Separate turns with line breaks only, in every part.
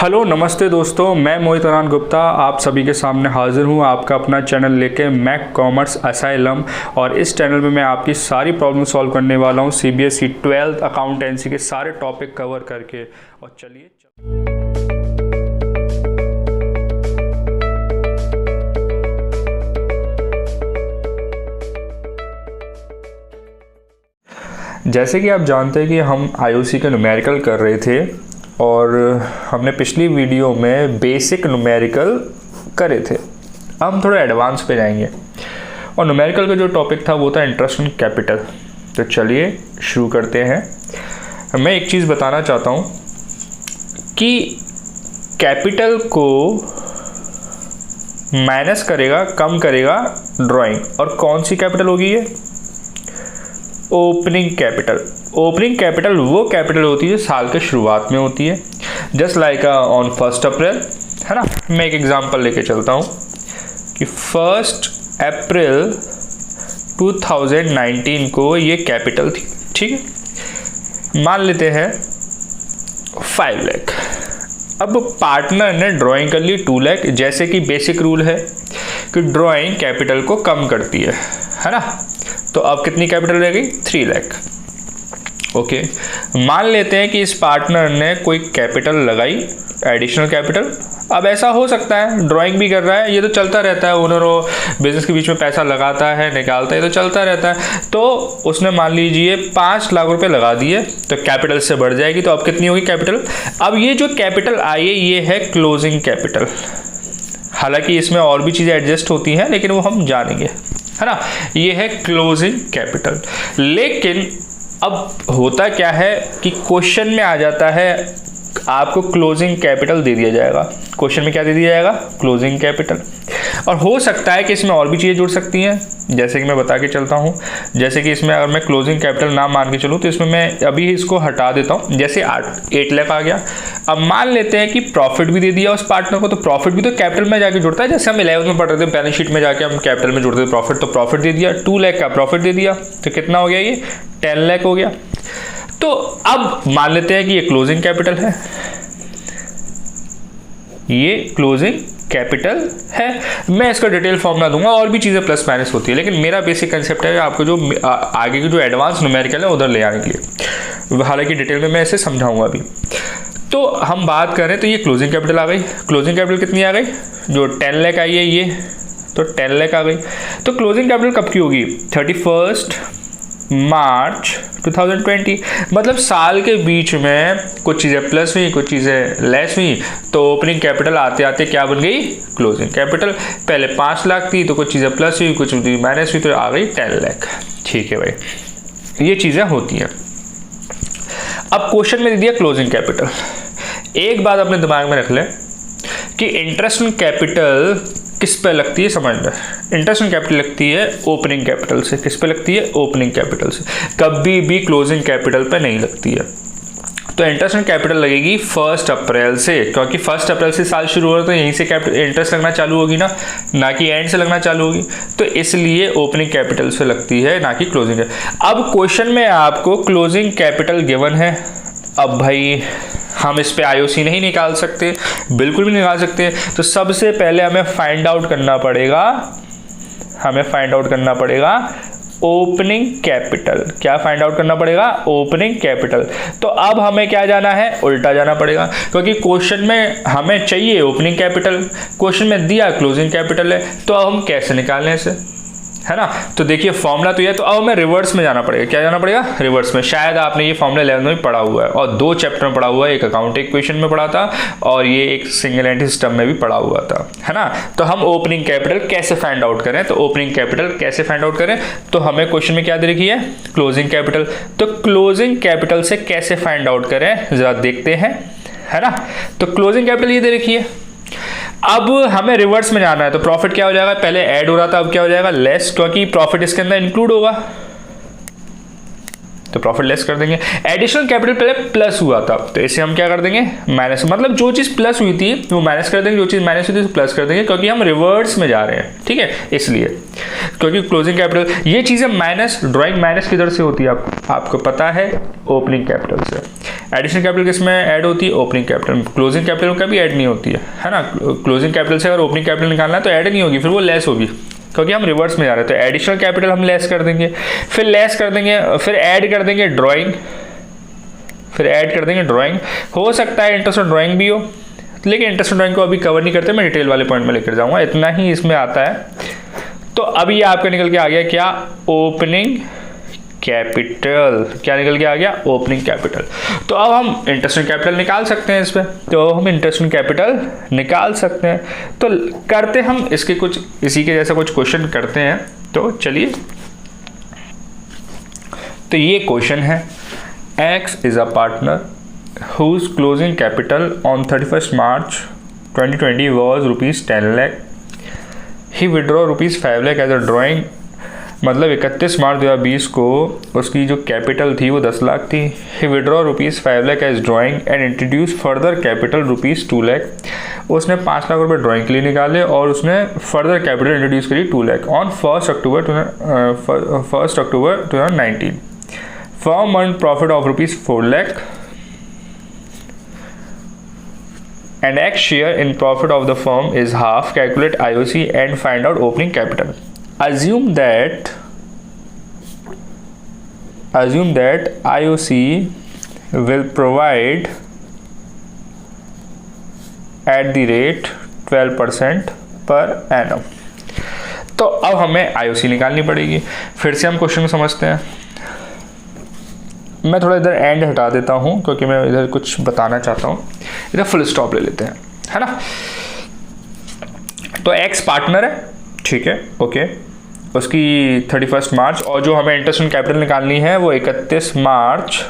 Hello नमस्ते दोस्तों, मैं मोहित अरान गुप्ता आप सभी के सामने हाजिर हूँ आपका अपना चैनल लेके मैक कॉमर्स असाइलम। और इस चैनल में मैं आपकी सारी प्रॉब्लम सॉल्व करने वाला हूँ सीबीएसई 12th अकाउंटेंसी के सारे टॉपिक कवर करके। और चलिए जैसे कि आप जानते हैं कि हम आईओसी का न्यूमेरिकल कर रहे थे और हमने पिछली वीडियो में बेसिक न्यूमेरिकल करे थे। अब हम थोड़ा एडवांस पे जाएंगे और न्यूमेरिकल का जो टॉपिक था वो था इंटरेस्ट ऑन कैपिटल। तो चलिए शुरू करते हैं। मैं एक चीज़ बताना चाहता हूँ कि कैपिटल को माइनस करेगा, कम करेगा ड्राइंग, और कौन सी कैपिटल होगी ये? Opening capital. ओपनिंग कैपिटल वो कैपिटल होती है जो साल के शुरुआत में होती है, जस्ट लाइक ऑन 1 अप्रैल, है ना। मैं एक एग्जांपल लेके चलता हूँ कि 1 अप्रैल 2019 को ये कैपिटल थी, ठीक है। मान लेते हैं 5 लाख। अब पार्टनर ने ड्राइंग कर ली 2 लाख। जैसे कि बेसिक रूल है कि ड्राइंग कैपिटल को कम करती है ना। तो अब कितनी कैपिटल रह गई? 3 लाख। ओके, मान लेते हैं कि इस पार्टनर ने कोई कैपिटल लगाई, एडिशनल कैपिटल। अब ऐसा हो सकता है ड्राइंग भी कर रहा है, ये तो चलता रहता है, ओनर और बिजनेस के बीच में पैसा लगाता है, निकालता है, ये तो चलता रहता है। तो उसने मान लीजिए 5 लाख रुपए लगा दिए, तो कैपिटल से बढ़ जाएगी। तो अब कितनी होगी कैपिटल? अब ये जो कैपिटल आई है ये है क्लोजिंग कैपिटल। हालांकि इसमें और भी चीज़ें एडजस्ट होती हैं, लेकिन वो हम जानेंगे, है ना। ये है क्लोजिंग कैपिटल। लेकिन अब होता क्या है कि क्वेश्चन में आ जाता है आपको क्लोजिंग कैपिटल दे दिया जाएगा। क्वेश्चन में क्या दे दिया जाएगा? Closing capital. और हो सकता है कि इसमें और भी चीज़ें जुड़ सकती हैं, जैसे कि मैं बता के चलता हूँ। जैसे कि इसमें अगर मैं क्लोजिंग कैपिटल ना मान के चलूँ तो इसमें मैं अभी इसको हटा देता हूँ। जैसे 8 लाख आ गया। अब मान लेते हैं कि प्रॉफिट भी दे दिया उस पार्टनर को, तो प्रॉफिट भी तो कैपिटल में जाके जुड़ता है। जैसे हम 11th में पढ़ रहे थे, बैलेंस शीट में जाके हम कैपिटल में जुड़ते थे प्रॉफिट, तो प्रॉफिट दे दिया। 2 लाख का प्रॉफिट दे दिया, तो कितना हो गया? ये 10 लाख हो गया। तो अब मान लेते हैं कि ये क्लोजिंग कैपिटल है, ये क्लोजिंग कैपिटल है। मैं इसका डिटेल फॉर्मूला दूंगा, और भी चीज़ें प्लस माइनस होती है, लेकिन मेरा बेसिक कंसेप्ट है आपको जो आगे की जो एडवांस न्यूमेरिकल है उधर ले आने के लिए। हालांकि डिटेल में मैं इसे समझाऊंगा अभी। तो हम बात करें तो ये क्लोजिंग कैपिटल आ गई। क्लोजिंग कैपिटल कितनी आ गई? जो 10 लाख आई है ये, तो 10 लाख आ गई। तो क्लोजिंग कैपिटल कब की होगी? 31 मार्च 2020। मतलब साल के बीच में कुछ चीज़ें प्लस हुई, कुछ चीज़ें लेस हुई, तो ओपनिंग कैपिटल आते आते क्या बन गई? Closing capital. पहले 5 लाख थी, तो कुछ चीज़ें प्लस हुई, कुछ माइनस हुई, तो आ गई 10 लाख। ठीक है भाई, ये चीज़ें होती हैं। अब क्वेश्चन में दे दिया क्लोजिंग कैपिटल। एक बात अपने दिमाग में रख लें कि इंटरेस्ट ऑन कैपिटल किस पे लगती है, समझना। इंटरेस्ट ऑन कैपिटल लगती है ओपनिंग कैपिटल से। किस पे लगती है? ओपनिंग कैपिटल से। कभी भी क्लोजिंग कैपिटल पे नहीं लगती है। तो इंटरेस्ट ऑन कैपिटल लगेगी 1 अप्रैल से, क्योंकि 1 अप्रैल से साल शुरू हो रहा है, तो यहीं से कैपिटल इंटरेस्ट लगना चालू होगी ना कि एंड से लगना चालू होगी। तो इसलिए ओपनिंग कैपिटल से लगती है, ना कि क्लोजिंग। अब क्वेश्चन में आपको क्लोजिंग कैपिटल गिवन है। अब भाई हम इस पे आईओसी नहीं निकाल सकते, बिल्कुल भी नहीं निकाल सकते। तो सबसे पहले हमें फाइंड आउट करना पड़ेगा ओपनिंग कैपिटल। क्या फाइंड आउट करना पड़ेगा? Opening capital. तो अब हमें क्या जाना है? उल्टा जाना पड़ेगा, क्योंकि क्वेश्चन में हमें चाहिए ओपनिंग कैपिटल, क्वेश्चन में दिया क्लोजिंग कैपिटल है। तो अब हम कैसे निकालें इसे, है ना। तो देखिए फॉर्मूला तो ये, तो अब हमें रिवर्स में जाना पड़ेगा। क्या जाना पड़ेगा? रिवर्स में। शायद आपने ये फॉर्मूला 11th में पढ़ा हुआ है, और 2 चैप्टर में पढ़ा हुआ है। एक अकाउंट इक्वेशन में पढ़ा था, और ये एक सिंगल एंटिटी सिस्टम में भी पढ़ा हुआ था, है ना। तो हम ओपनिंग कैपिटल कैसे फाइंड आउट करें? तो ओपनिंग कैपिटल कैसे फाइंड आउट करें? तो हमें क्वेश्चन में क्या दे रखी है? Closing capital. तो क्लोजिंग कैपिटल से कैसे फाइंड आउट करें जरा देखते हैं, है ना। तो क्लोजिंग कैपिटल ये दे रखी है। अब हमें रिवर्स में जाना है, तो प्रॉफिट क्या हो जाएगा? पहले ऐड हो रहा था, अब क्या हो जाएगा? लेस, क्योंकि प्रॉफिट इसके अंदर इंक्लूड होगा, तो प्रॉफिट लेस कर देंगे। एडिशनल कैपिटल पहले प्लस हुआ था, तो इसे हम क्या कर देंगे माइनस, मतलब जो चीज़ प्लस हुई थी वो माइनस कर देंगे, जो चीज़ माइनस हुई थी तो प्लस कर देंगे, क्योंकि हम रिवर्स में जा रहे हैं, ठीक है, इसलिए। क्योंकि क्लोजिंग कैपिटल ये चीज़ें माइनस, ड्राइंग माइनस किधर से होती है आपको पता है, ओपनिंग कैपिटल से। एडिशनल कैपिटल किस में ऐड होती है, ओपनिंग कैपिटल। क्लोजिंग कैपिटल कभी ऐड नहीं होती है ना। क्लोजिंग कैपिटल से अगर ओपनिंग कैपिटल निकालना है तो ऐड नहीं होगी, फिर वो लेस होगी, क्योंकि हम रिवर्स में जा रहे हैं। तो एडिशनल कैपिटल हम लेस कर देंगे, फिर लेस कर देंगे, फिर ऐड कर देंगे ड्राइंग, फिर ऐड कर देंगे ड्राइंग। हो सकता है इंटरेस्ट ऑन ड्राइंग भी हो, लेकिन इंटरेस्ट ऑन ड्राइंग को अभी कवर नहीं करते, मैं डिटेल वाले पॉइंट में लेकर जाऊंगा, इतना ही इसमें आता है। तो अभी ये आपका निकल के आ गया क्या, ओपनिंग कैपिटल। क्या निकल के आ गया, ओपनिंग कैपिटल। तो अब हम इंटरेस्ट ऑन कैपिटल निकाल सकते हैं इस पर, तो हम इंटरेस्ट ऑन कैपिटल निकाल सकते हैं। तो करते हम इसके कुछ इसी के जैसा कुछ क्वेश्चन करते हैं, तो चलिए। तो ये क्वेश्चन है, X is a partner whose closing capital on 31st March 2020 was ₹10 lakh. He withdraw ₹5 lakh as a drawing. मतलब 31 मार्च 2020 को उसकी जो कैपिटल थी वो 10 लाख थी। He withdraw ₹5 lakh as drawing and introduce further capital ₹2 lakh. उसने 5 लाख रुपए ड्राइंग के लिए निकाले और उसने फर्दर कैपिटल इंट्रोड्यूस करी 2 lakh on 1 October 2019. Firm earned profit of ₹4 lakh and X share in profit of the firm is half. Calculate IOC and find out opening capital. Assume that IOC will provide at the rate 12% per annum. तो अब हमें IOC निकालनी पड़ेगी। फिर से हम question को समझते हैं। मैं थोड़ा इधर एंड हटा देता हूँ क्योंकि मैं इधर कुछ बताना चाहता हूँ। इधर फुल स्टॉप ले लेते हैं, है ना। तो एक्स पार्टनर है, ठीक है, ओके। उसकी 31 मार्च और जो हमें इंटरेस्ट ऑन कैपिटल निकालनी है वो 31 मार्च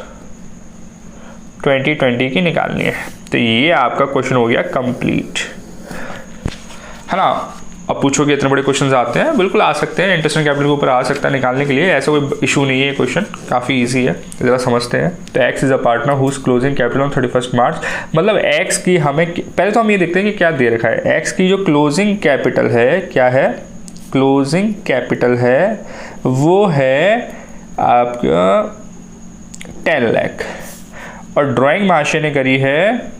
2020 की निकालनी है। तो ये आपका क्वेश्चन हो गया कंप्लीट, है ना। अब पूछोगे इतने बड़े क्वेश्चंस आते हैं, बिल्कुल आ सकते हैं, इंटरेस्ट ऑन कैपिटल के ऊपर आ सकता है निकालने के लिए, ऐसा कोई इशू नहीं है। क्वेश्चन काफ़ी इजी है, ज़रा समझते हैं। तो X is a partner whose closing capital on 31 March, मतलब एक्स की हमें पहले तो हम ये देखते हैं कि क्या दे रखा है। एक्स की जो क्लोजिंग कैपिटल है, क्या है, क्लोजिंग कैपिटल है वो है आपका 10 लाख और ड्राइंग महाशय ने करी है।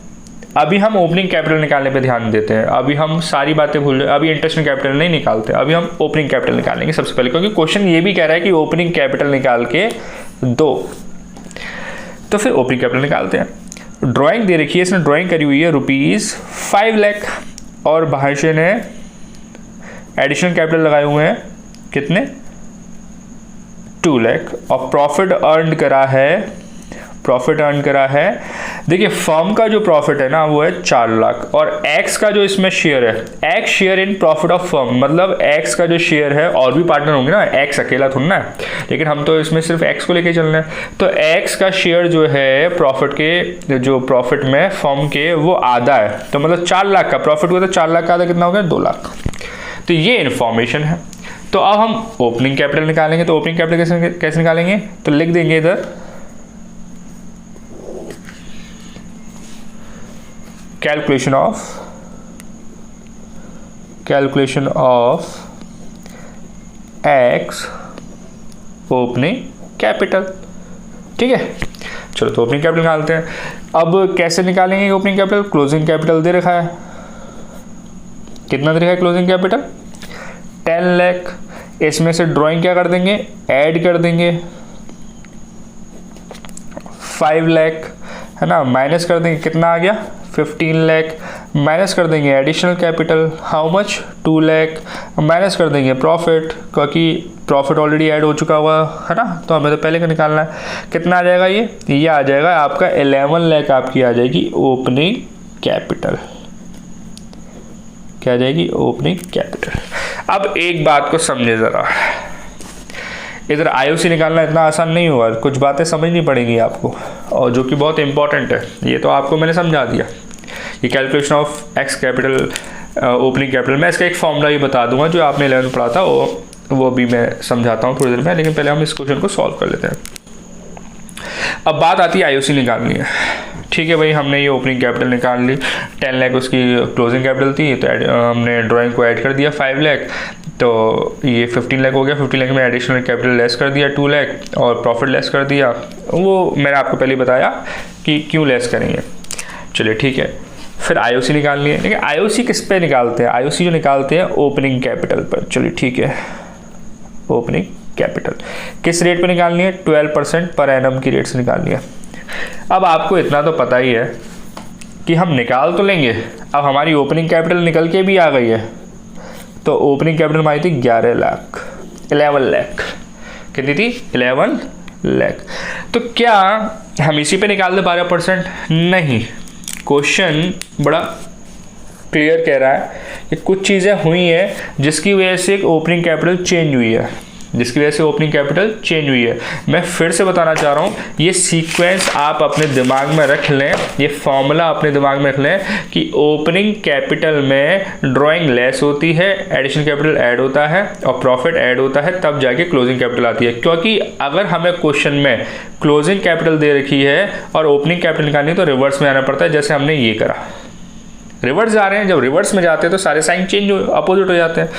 अभी हम ओपनिंग कैपिटल निकालने पे ध्यान देते हैं, अभी हम सारी बातें भूल रहे, अभी इंटरेस्ट ऑन कैपिटल नहीं निकालते, अभी हम ओपनिंग कैपिटल निकालेंगे सबसे पहले, क्योंकि क्वेश्चन ये भी कह रहा है कि ओपनिंग कैपिटल निकाल के दो, तो फिर ओपनिंग कैपिटल निकालते हैं। ड्राइंग दे रखी है, इसने ड्राइंग करी हुई है ₹5 लाख और भाष्य ने एडिशनल कैपिटल लगाए हुए हैं कितने, 2 लाख और प्रॉफिट अर्न करा है। देखिए फर्म का जो प्रॉफिट है ना वो है 4 लाख और एक्स का जो इसमें शेयर है, x share in profit of firm, मतलब एक्स का जो शेयर है, और भी पार्टनर होंगे ना, एक्स अकेला थोड़ा ना है, लेकिन हम तो इसमें सिर्फ एक्स को लेके चलना है। तो एक्स का शेयर जो है प्रॉफिट के, जो प्रॉफिट में फर्म के, वो आधा है। तो मतलब 4 लाख का प्रॉफिट हुआ तो 4 लाख का आधा कितना हो गया, 2 लाख। तो ये इन्फॉर्मेशन है। तो अब हम ओपनिंग कैपिटल निकालेंगे। तो ओपनिंग कैपिटल कैसे निकालेंगे, तो लिख देंगे इधर calculation of x opening capital, ठीक है। चलो तो ओपनिंग कैपिटल निकालते हैं। अब कैसे निकालेंगे ओपनिंग कैपिटल, क्लोजिंग कैपिटल दे रखा है, कितना दे रखा है क्लोजिंग कैपिटल, 10 लाख। इसमें से ड्राइंग क्या कर देंगे, ऐड कर देंगे 5 लाख, है ना, माइनस कर देंगे, कितना आ गया 15 लाख, माइनस कर देंगे additional capital, how much 2 lakh, minus कर देंगे प्रॉफिट, क्योंकि प्रॉफिट ऑलरेडी ऐड हो चुका हुआ है ना, तो हमें तो पहले का निकालना है। कितना आ जाएगा ये आ जाएगा आपका 11 लाख, आपकी आ जाएगी ओपनिंग कैपिटल। क्या आ जाएगी, ओपनिंग कैपिटल। अब एक बात को समझे ज़रा, इधर आईओसी निकालना इतना आसान नहीं होगा, कुछ बातें समझनी पड़ेंगी आपको, और जो कि बहुत इंपॉर्टेंट है। ये तो आपको मैंने समझा दिया, ये calculation of x capital opening capital. मैं इसका एक फॉर्मूला भी बता दूंगा जो आपने 11 में पढ़ा था, वो भी मैं समझाता हूँ थोड़ी देर में, लेकिन पहले हम इस क्वेश्चन को सॉल्व कर लेते हैं। अब बात आती है आईओसी निकालनी है। ठीक है भाई, हमने ये ओपनिंग कैपिटल निकाल ली, 10 लाख उसकी क्लोजिंग कैपिटल थी, तो हमने ड्राइंग को ऐड कर दिया 5 लाख, तो ये 15 लाख हो गया। 15 लाख में एडिशनल कैपिटल लेस कर दिया 2 लाख और प्रॉफिट लेस कर दिया। वो मैंने आपको पहले बताया कि क्यों लेस करेंगे। चलिए ठीक है, फिर आईओसी निकालनी है। लेकिन आईओसी किस पे निकालते हैं? आईओसी जो निकालते हैं ओपनिंग कैपिटल पर। चलिए ठीक है, ओपनिंग कैपिटल किस रेट पे निकालनी है? 12% पर एनम की रेट से निकालनी है। अब आपको इतना तो पता ही है कि हम निकाल तो लेंगे। अब हमारी ओपनिंग कैपिटल निकल के भी आ गई है, तो ओपनिंग कैपिटल हमारी थी 11 लाख। कितनी थी? 11 लाख। तो क्या हम इसी पे निकाल दें 12%? नहीं, क्वेश्चन बड़ा क्लियर कह रहा है कि कुछ चीज़ें हुई हैं जिसकी वजह से एक ओपनिंग कैपिटल चेंज हुई है, मैं फिर से बताना चाह रहा हूँ, ये सीक्वेंस आप अपने दिमाग में रख लें, ये फॉर्मूला अपने दिमाग में रख लें कि ओपनिंग कैपिटल में ड्राइंग लेस होती है, एडिशनल कैपिटल ऐड होता है और प्रॉफिट ऐड होता है, तब जाके क्लोजिंग कैपिटल आती है। क्योंकि अगर हमें क्वेश्चन में क्लोजिंग कैपिटल दे रखी है और ओपनिंग कैपिटल निकालनी है तो रिवर्स में आना पड़ता है, जैसे हमने ये करा। रिवर्स जा रहे हैं, जब रिवर्स में जाते हैं तो सारे साइन चेंज अपोजिट हो जाते हैं।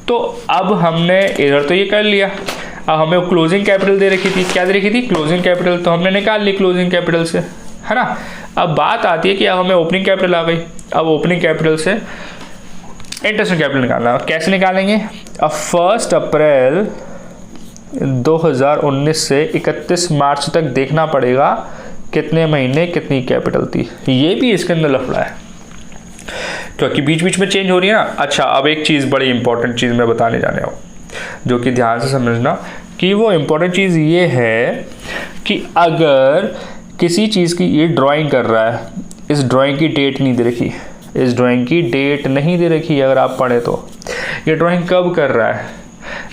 तो अब हमने इधर तो ये कर लिया, अब हमें क्लोजिंग कैपिटल दे रखी थी, क्या दे रखी थी? क्लोजिंग कैपिटल, तो हमने निकाल ली क्लोजिंग कैपिटल से, है ना। अब बात आती है कि अब हमें ओपनिंग कैपिटल आ गई। अब ओपनिंग कैपिटल से इंटरेस्ट कैपिटल निकालना है। कैसे निकालेंगे? अब 1 अप्रैल 2019 से 31 मार्च तक देखना पड़ेगा कितने महीने कितनी कैपिटल थी। ये भी इसके अंदर लफड़ा है क्योंकि बीच बीच में चेंज हो रही है ना। अच्छा, अब एक चीज़ बड़ी इंपॉर्टेंट चीज़ मैं बताने जाने हूँ, जो कि ध्यान से समझना कि वो इम्पोर्टेंट चीज़ ये है कि अगर किसी चीज़ की ये ड्राइंग कर रहा है, इस ड्राइंग की डेट नहीं दे रखी, अगर आप पढ़े तो ये ड्राइंग कब कर रहा है?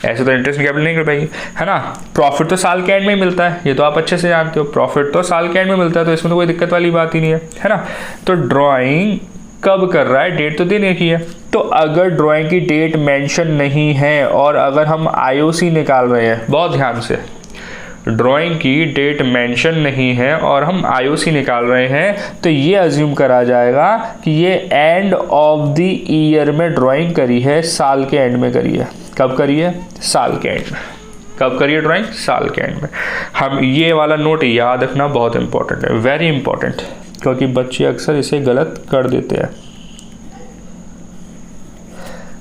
ऐसे तो इंटरेस्ट कैपिटल नहीं कर पाएगी, है ना। प्रॉफिट तो साल के एंड में ही मिलता है, ये तो आप अच्छे से जानते हो, प्रॉफिट तो साल के एंड में मिलता है, तो इसमें तो कोई दिक्कत वाली बात ही नहीं है ना। तो ड्राइंग कब कर रहा है, डेट तो देने की है। तो अगर ड्राइंग की डेट मेंशन नहीं है और अगर हम आईओसी निकाल रहे हैं, बहुत ध्यान से, ड्राइंग की डेट मेंशन नहीं है और हम आईओसी निकाल रहे हैं, तो ये अज्यूम करा जाएगा कि ये एंड ऑफ द ईयर में ड्राइंग करी है, साल के एंड में करी है। कब करी है? साल के एंड में। कब करिए ड्राइंग? साल के एंड में। हम ये वाला नोट याद रखना बहुत इंपॉर्टेंट है, वेरी इंपॉर्टेंट, क्योंकि बच्चे अक्सर इसे गलत कर देते हैं।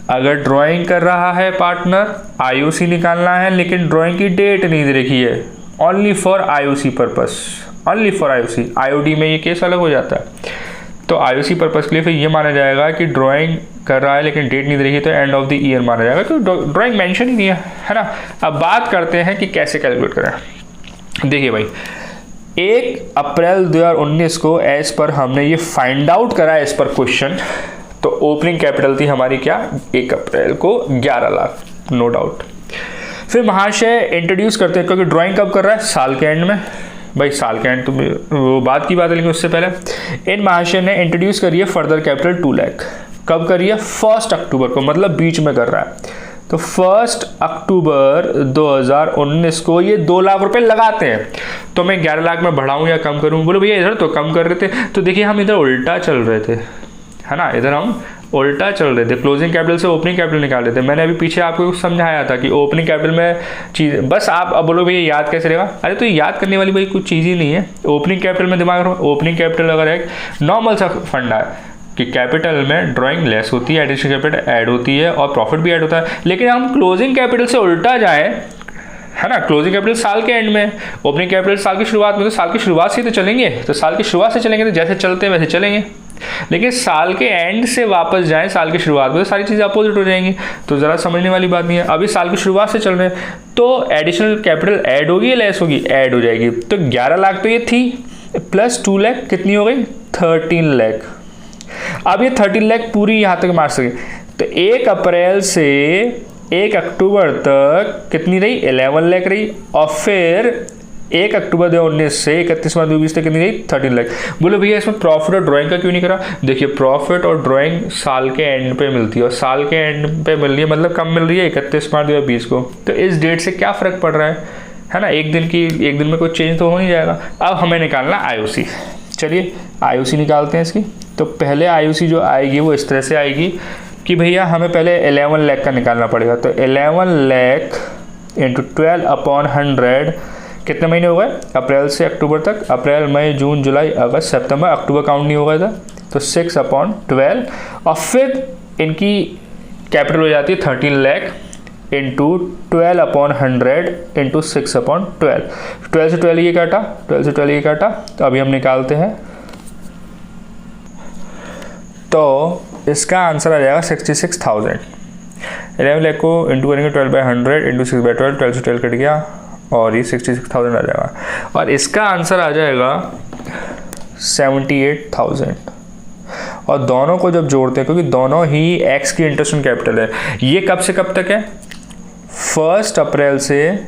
अगर ड्राइंग कर रहा है पार्टनर, आईओसी निकालना है, लेकिन ड्राइंग की डेट नहीं दे रखी है, only for IOC purpose, only for IOC. IOD में ये केस अलग हो जाता है। तो आईओसी पर्पस के लिए फिर ये माना जाएगा कि ड्राइंग कर रहा है लेकिन डेट नहीं दे रही, तो एंड ऑफ द ईयर माना जाएगा, तो ड्राइंग मेंशन ही नहीं है ना। अब बात करते हैं कि कैसे कैलकुलेट करें। देखिए भाई, 1 अप्रैल 2019 को एज पर हमने ये फाइंड आउट करा एज पर क्वेश्चन, तो ओपनिंग कैपिटल थी हमारी क्या? 1 अप्रैल को 11 लाख, नो डाउट। फिर महाशय इंट्रोड्यूस करते हैं, क्योंकि ड्राइंग कब कर रहा है? साल के एंड में। भाई साल के एंड तो वो बात की बात है, लेकिन उससे पहले इन महाशय ने इंट्रोड्यूस करी है फर्दर कैपिटल 2 लाख। कब करी है? 1 अक्टूबर को, मतलब बीच में कर रहा है। तो 1 अक्टूबर 2019 को ये 2 लाख रुपए लगाते हैं। तो मैं 11 लाख में बढ़ाऊं या कम करूं? बोलो भैया इधर तो कम कर रहे थे, तो देखिए हम इधर उल्टा चल रहे थे, है ना, इधर हम उल्टा चल रहे थे। क्लोजिंग कैपिटल से ओपनिंग कैपिटल निकाल रहे थे। मैंने अभी पीछे आपको समझाया था कि ओपनिंग कैपिटल में चीज़, बस आप अब बोलो भैया याद कैसे रहेगा? अरे तो याद करने वाली भाई कुछ चीज़ ही नहीं है। ओपनिंग कैपिटल में दिमाग रखो। ओपनिंग कैपिटल अगर एक नॉर्मल सा फंडा है कि कैपिटल में ड्राइंग लेस होती है, एडिशनल कैपिटल ऐड होती है और प्रॉफिट भी ऐड होता है, लेकिन हम क्लोजिंग कैपिटल से उल्टा जाए, है ना। क्लोजिंग कैपिटल साल के एंड में, ओपनिंग कैपिटल साल की शुरुआत में, तो साल की शुरुआत से तो चलेंगे, तो साल की शुरुआत से चलेंगे, तो जैसे चलते हैं वैसे चलेंगे। लेकिन साल के एंड से वापस जाएं साल की शुरुआत में, तो सारी चीज़ें अपोजिट हो जाएंगी, तो ज़रा समझने वाली बात नहीं है। अभी साल की शुरुआत से चल रहे हैं, तो एडिशनल कैपिटल ऐड होगी या लेस होगी? ऐड हो जाएगी। तो 11 लाख तो ये थी, प्लस 2 लाख कितनी हो गई? 13 लाख। अब ये 13 लाख पूरी यहाँ तक मार सके, तो 1 अप्रैल से 1 अक्टूबर तक कितनी रही? 11 लाख रही। और फिर 1 अक्टूबर 2019 से 31 मार्च 2020 तक कितनी रही? 13 लाख। बोलो भैया इसमें प्रॉफिट और ड्राइंग का क्यों नहीं करा? देखिए प्रॉफिट और ड्राइंग साल के एंड पे मिलती है, और साल के एंड पे मिल रही है, मतलब कब मिल रही है? 31 मार्च 2020 को। तो इस डेट से क्या फ़र्क पड़ रहा है है ना, एक दिन में कोई चेंज तो हो नहीं जाएगा। अब हमें निकालना आईओसी। चलिए आईओसी निकालते हैं इसकी। तो पहले आईओसी जो आएगी वो इस तरह से आएगी कि भैया हमें पहले 11 लाख का निकालना पड़ेगा। तो 11 लाख इंटू 12/100 कितने महीने हो गए, अप्रैल से अक्टूबर तक, अप्रैल मई जून जुलाई अगस्त सितंबर, अक्टूबर काउंट नहीं हो गया था, तो 6/12। और फिर इनकी कैपिटल हो जाती है 13 लाख इंटू 12/100 इंटू 6/12। 12 से 12 ये काटा, 12 से 12 ये काटा, तो अभी हम निकालते हैं। तो इसका आंसर आ जाएगा 66,000। 11 लाख को इंटू करेंगे 12/100 इंटू 6/12, 12 से 12 कट गया और ये 66,000 आ जाएगा। और इसका आंसर आ जाएगा 78,000। और दोनों को जब जोड़ते हैं, क्योंकि दोनों ही एक्स की इंटरेस्ट ऑन कैपिटल है, ये कब से कब तक है, 1 अप्रैल से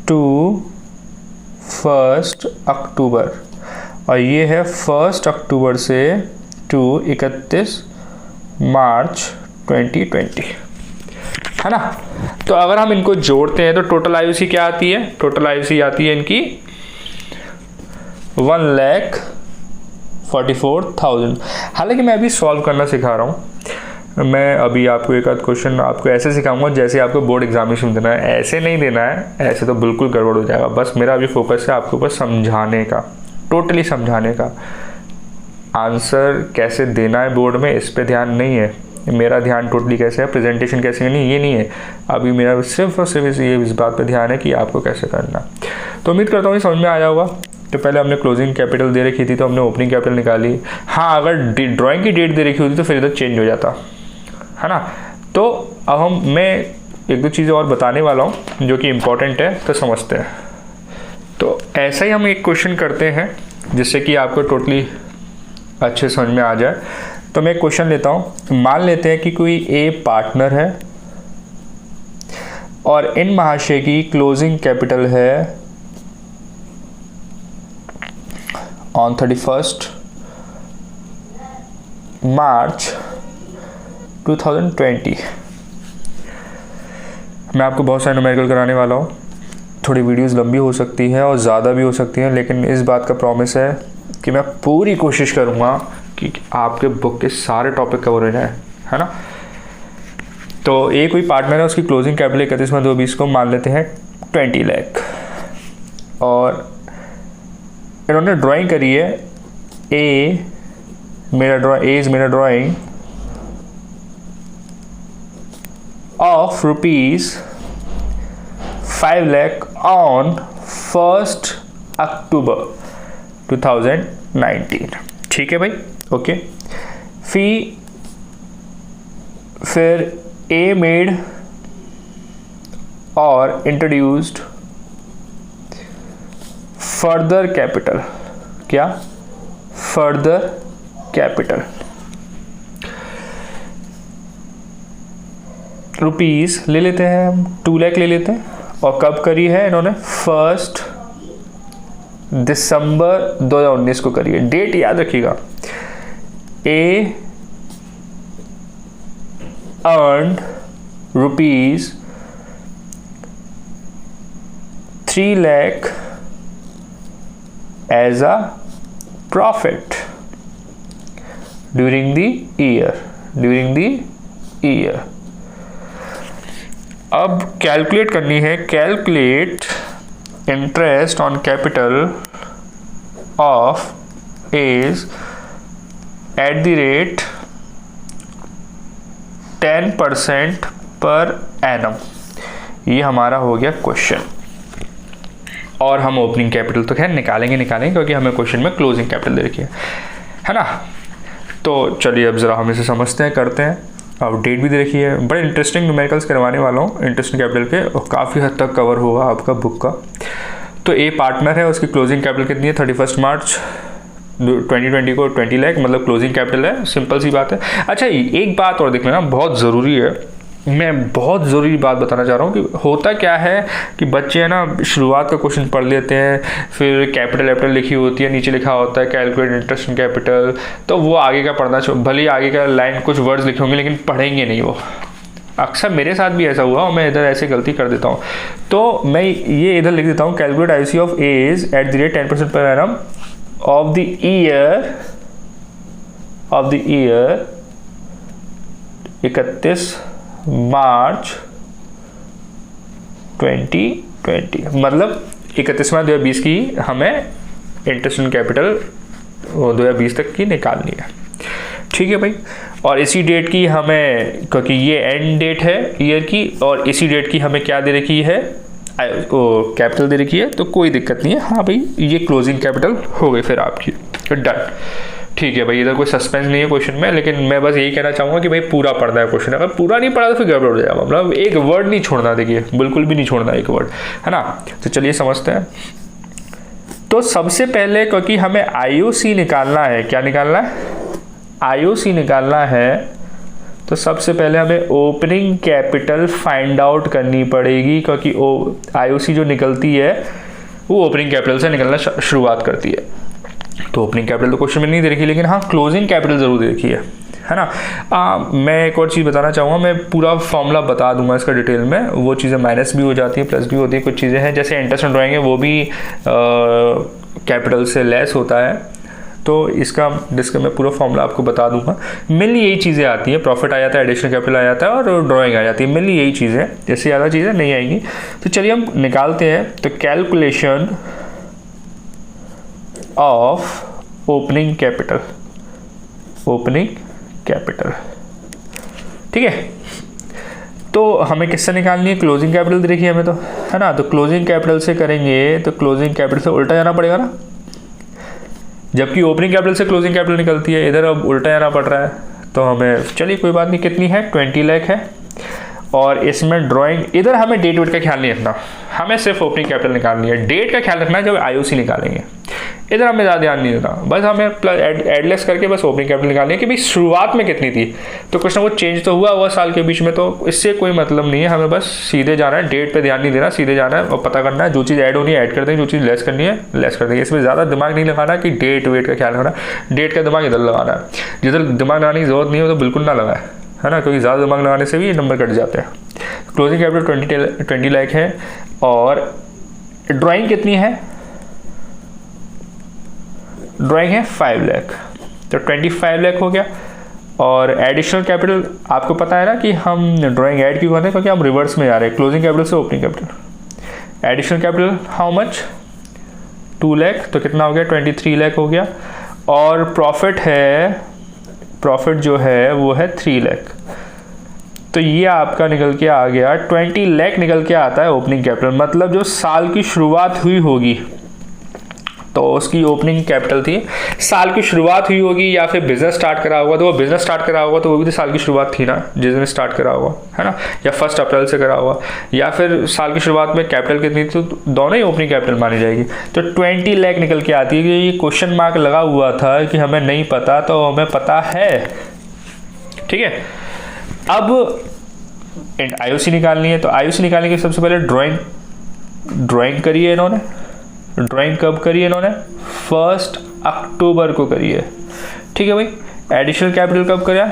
टू 1 अक्टूबर, और ये है 1 अक्टूबर से टू 31 मार्च 2020, है ना। तो अगर हम इनको जोड़ते हैं तो टोटल आईओसी क्या आती है, टोटल आईओसी आती है इनकी 1,44,000। हालांकि मैं अभी सॉल्व करना सिखा रहा हूँ, मैं अभी आपको एक आध क्वेश्चन आपको ऐसे सिखाऊंगा जैसे आपको बोर्ड एग्जामिनेशन देना है, ऐसे नहीं देना है, ऐसे तो बिल्कुल गड़बड़ हो जाएगा। बस मेरा अभी फोकस है आपके ऊपर समझाने का, टोटली समझाने का। आंसर कैसे देना है बोर्ड में इस पे ध्यान नहीं है मेरा, ध्यान टोटली कैसे है, प्रेजेंटेशन कैसे करनी ये नहीं है। अभी मेरा सिर्फ और सिर्फ ये इस बात पे ध्यान है कि आपको कैसे करना। तो उम्मीद करता हूँ समझ में आया होगा। तो पहले हमने क्लोजिंग कैपिटल दे रखी थी तो हमने ओपनिंग कैपिटल निकाली। हाँ, अगर ड्राइंग की डेट दे रखी होती तो फिर इधर चेंज हो जाता, है ना। तो अब मैं एक दो चीज़ें और बताने वाला हूँ जो कि इम्पोर्टेंट है, तो समझते हैं। तो ऐसा ही हम एक क्वेश्चन करते हैं जिससे कि आपको टोटली अच्छे समझ में आ जाए। तो मैं एक क्वेश्चन लेता हूँ। मान लेते हैं कि कोई ए पार्टनर है और इन महाशय की क्लोजिंग कैपिटल है ऑन 31 मार्च 2020। मैं आपको बहुत सारे न्यूमेरिकल कराने वाला हूँ, थोड़ी वीडियोस लंबी हो सकती है और ज़्यादा भी हो सकती हैं, लेकिन इस बात का प्रॉमिस है कि मैं पूरी कोशिश करूँगा कि आपके बुक के सारे टॉपिक कवर हो जाए, है ना। तो एक कोई पार्टनर है, उसकी क्लोजिंग कैपिटल 31/2/20 को मान लेते हैं 20 लाख, और इन्होंने ड्राइंग करी है ए इज मेरा ड्राइंग ऑफ ₹5 लाख ऑन 1 अक्टूबर 2019। ठीक है भाई, ओके। फिर ए मेड और इंट्रोड्यूस्ड फर्दर कैपिटल, क्या, फर्दर कैपिटल रुपीस ले लेते हैं हम, 2 लाख ले लेते हैं। और कब करी है इन्होंने, 1 दिसंबर 2019 को करी है। डेट याद रखिएगा। A earned ₹3 lakh as a profit during the year. अब कैलकुलेट करनी है, calculate interest on capital of as at the rate 10% per annum. ये हमारा हो गया क्वेश्चन। और हम ओपनिंग कैपिटल तो खैर निकालेंगे क्योंकि हमें क्वेश्चन में क्लोजिंग कैपिटल दे रखी है ना। तो चलिए अब ज़रा हम इसे समझते हैं, करते हैं। अब डेट भी दे रखी है, बड़े इंटरेस्टिंग न्यूमेरिकल्स करवाने वाला हूँ इंटरेस्ट कैपिटल के, और काफ़ी हद तक कवर होगा आपका बुक का। तो ए पार्टनर है, उसकी क्लोजिंग कैपिटल कितनी है, 31 मार्च 2020 को 20 लाख, मतलब क्लोजिंग कैपिटल है, सिंपल सी बात है। अच्छा, एक बात और देख लेना, बहुत ज़रूरी है, मैं बहुत ज़रूरी बात बताना चाह रहा हूँ कि होता क्या है कि बच्चे है ना शुरुआत का क्वेश्चन पढ़ लेते हैं, फिर कैपिटल लिखी होती है, नीचे लिखा होता है कैलकुलेट इंटरेस्ट इन कैपिटल, तो वो आगे का पढ़ना, भले ही आगे का लाइन कुछ वर्ड्स लिखे होंगे लेकिन पढ़ेंगे नहीं वो, अक्सर मेरे साथ भी ऐसा हुआ और मैं इधर ऐसे गलती कर देता हूँ। तो मैं ये इधर लिख देता हूँ, calculate IOC of as at the rate 10% पर annum of the year 31 March 2020, मतलब 31 मार्च 2020 की हमें इंटरेस्ट ऑन कैपिटल 2020 तक की निकालनी है। ठीक है भाई, और इसी डेट की हमें, क्योंकि ये एंड डेट है ईयर की, और इसी डेट की हमें क्या दे रखी है, कैपिटल दे रखी है, तो कोई दिक्कत नहीं है। हाँ भाई, ये क्लोजिंग कैपिटल हो गई फिर आपकी, डन। ठीक है भाई, इधर कोई सस्पेंस नहीं है क्वेश्चन में, लेकिन मैं बस यही कहना चाहूँगा कि भाई पूरा पढ़ना है क्वेश्चन। अगर पूरा नहीं पढ़ा तो फिर गड़बड़ हो जाएगा, मतलब एक वर्ड नहीं छोड़ना, देखिए बिल्कुल भी नहीं छोड़ना एक वर्ड, है ना। तो चलिए समझते हैं। तो सबसे पहले, क्योंकि हमें IOC निकालना है, क्या निकालना है, IOC निकालना है, तो सबसे पहले हमें ओपनिंग कैपिटल फाइंड आउट करनी पड़ेगी, क्योंकि IOC जो निकलती है वो ओपनिंग कैपिटल से निकलना शुरुआत करती है। तो ओपनिंग कैपिटल तो क्वेश्चन में नहीं दे रखी, लेकिन हाँ क्लोजिंग कैपिटल जरूर दे रखी है ना। मैं एक और चीज़ बताना चाहूँगा, मैं पूरा फॉर्मूला बता दूंगा इसका डिटेल में, वो चीज़ें माइनस भी हो जाती है प्लस भी होती है, कुछ चीज़ें हैं जैसे इंटरेस्ट ऑन ड्राइंग है वो भी कैपिटल से लेस होता है, तो इसका मैं पूरा फॉर्मूला आपको बता दूंगा। मेनली यही चीज़ें आती हैं, प्रॉफिट आ जाता है, एडिशनल कैपिटल आ जाता है और ड्राइंग आ जाती है, मेनली यही चीज़ें, जैसे ज़्यादा चीज़ें नहीं आएंगी। तो चलिए हम निकालते हैं। तो कैलकुलेशन ऑफ ओपनिंग कैपिटल, ठीक है। तो हमें किससे निकालनी है, क्लोजिंग कैपिटल देखिए हमें, तो है ना। तो क्लोजिंग कैपिटल से करेंगे, तो क्लोजिंग कैपिटल से उल्टा जाना पड़ेगा ना, जबकि ओपनिंग कैपिटल से क्लोजिंग कैपिटल निकलती है, इधर अब उल्टा जाना पड़ रहा है। तो हमें, चलिए कोई बात नहीं, कितनी है, 20 लाख है। और इसमें ड्राइंग, इधर हमें डेट वेट का ख्याल नहीं रखना, हमें सिर्फ ओपनिंग कैपिटल निकालनी है। डेट का ख्याल रखना है जब IOC निकालेंगे, इधर हमें ज़्यादा ध्यान नहीं देना, बस हमें प्लस एडलेस करके बस ओपनिंग कैपिटल निकालनी है कि भाई शुरुआत में कितनी थी। तो कुछ ना कुछ चेंज तो हुआ साल के बीच में, तो इससे कोई मतलब नहीं है, हमें बस सीधे जाना है, डेट पे ध्यान नहीं देना, सीधे जाना है और पता करना है, जो चीज़ ऐड होनी है ऐड कर देंगे, जो चीज़ लेस करनी है लेस कर देंगे। इसमें ज़्यादा दिमाग नहीं लगाना कि डेट वेट का ख्याल रखना, डेट का दिमाग इधर लगाना है, जिधर दिमाग लगाने की जरूरत नहीं है तो बिल्कुल ना लगाए, है ना, क्योंकि ज़्यादा दिमाग लगाने से भी ये नंबर कट जाते हैं। क्लोजिंग कैपिटल 20 लाख है, और ड्राइंग कितनी है, ड्राइंग है 5 लाख, तो 25 लाख हो गया। और एडिशनल कैपिटल आपको पता है ना कि हम ड्राइंग ऐड क्यों करते हैं, क्योंकि हम रिवर्स में जा रहे हैं, क्लोजिंग कैपिटल से opening capital. Additional capital how much, 2 lakh, तो कितना हो गया, 23 लाख हो गया। और प्रॉफिट है, प्रॉफिट जो है वो है 3 लाख, तो ये आपका निकल के आ गया 20 लाख निकल के आता है ओपनिंग कैपिटल। मतलब जो साल की शुरुआत हुई होगी तो उसकी ओपनिंग कैपिटल थी, साल की शुरुआत हुई होगी, या फिर बिजनेस स्टार्ट करा होगा तो वो बिजनेस स्टार्ट करा होगा तो वो भी तो साल की शुरुआत थी ना, जिस दिन स्टार्ट करा होगा, है ना, या 1 अप्रैल से करा होगा, या फिर साल की शुरुआत में कैपिटल कितनी थी, तो दोनों ही ओपनिंग कैपिटल मानी जाएगी। तो 20 लाख निकल के आती है। कि ये क्वेश्चन मार्क लगा हुआ था कि हमें नहीं पता, तो हमें पता है, ठीक है। अब IOC निकालनी है, तो IOC निकालने के सबसे पहले ड्राइंग करिए इन्होंने। ड्राइंग कब करिए इन्होंने, 1 अक्टूबर को करिए, ठीक है भाई। एडिशनल कैपिटल कब करा,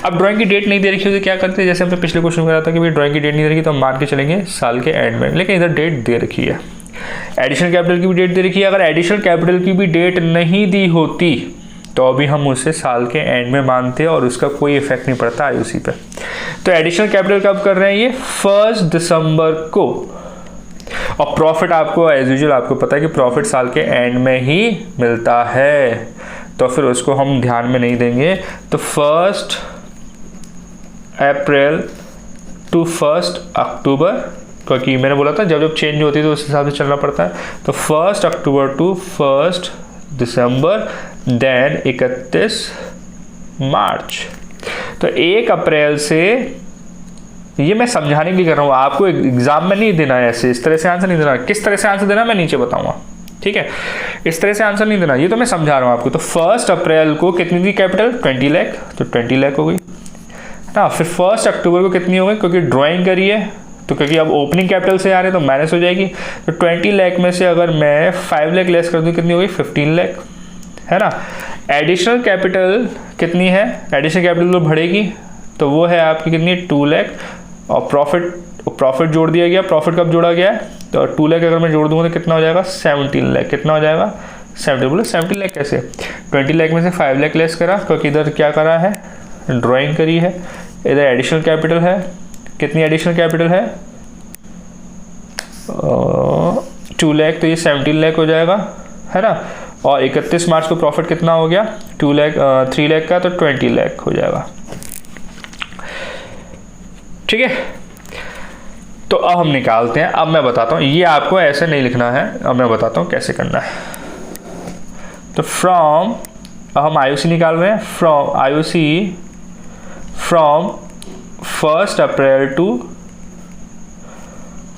अब ड्राइंग की डेट नहीं दे रखी हो तो क्या करते हैं, जैसे हमने पिछले क्वेश्चन में करा था कि भाई ड्राइंग की डेट नहीं दे रखी तो हम मान के चलेंगे साल के एंड में, लेकिन इधर डेट दे रखी है। एडिशनल कैपिटल की भी डेट दे रखी है, अगर एडिशनल कैपिटल की भी डेट नहीं दी होती तो अभी हम उसे साल के एंड में मानते और उसका कोई इफेक्ट नहीं पड़ता IOC पे। तो एडिशनल कैपिटल कब कर रहे हैं, ये 1 दिसंबर को। और प्रॉफिट आपको एज यूजुअल आपको पता है कि प्रॉफिट साल के एंड में ही मिलता है, तो फिर उसको हम ध्यान में नहीं देंगे। तो 1 अप्रैल टू 1 अक्टूबर, क्योंकि मैंने बोला था जब जब चेंज होती है तो उस हिसाब से चलना पड़ता है। तो 1 October to 1 December, then 31 March. तो 1 अप्रैल से, ये मैं समझाने के लिए कर रहा हूँ, आपको एग्जाम में नहीं देना है ऐसे, इस तरह से आंसर नहीं देना। किस तरह से आंसर देना मैं नीचे बताऊंगा, ठीक है, इस तरह से आंसर नहीं देना, ये तो मैं समझा रहा हूँ आपको। तो 1 अप्रैल को कितनी थी कैपिटल, 20 लाख, तो 20 लाख हो गई ना। फिर 1 अक्टूबर को कितनी हो गई, क्योंकि ड्राइंग करी है तो, क्योंकि अब ओपनिंग कैपिटल से आ रहे हैं तो माइनस हो जाएगी। तो 20 लाख में से अगर मैं 5 लाख लेस कर दूँ कितनी हो गई, 15 लाख, है ना। एडिशनल कैपिटल कितनी है, एडिशनल कैपिटल तो बढ़ेगी, तो वो है आपकी कितनी, 2 लाख। और प्रॉफिट जोड़ दिया गया। प्रॉफिट कब जोड़ा गया है? तो 2 लाख अगर मैं जोड़ दूंगा तो कितना हो जाएगा? 17 लाख। कितना हो जाएगा? 17। बोले 17 लाख कैसे? 20 लाख में से 5 लाख लेस करा, क्योंकि इधर क्या करा है? ड्राइंग करी है। इधर एडिशनल कैपिटल है। कितनी एडिशनल कैपिटल है? 2 लाख, तो ये 17 लाख हो जाएगा, है ना। और 31 मार्च को प्रॉफिट कितना हो गया? 3 लाख का, तो 20 लाख हो जाएगा। ठीक है, तो अब हम निकालते हैं। अब मैं बताता हूँ, ये आपको ऐसे नहीं लिखना है, अब मैं बताता हूँ कैसे करना है। तो फ्रॉम, अब हम आईओसी निकाल रहे हैं। From IOC from 1 April to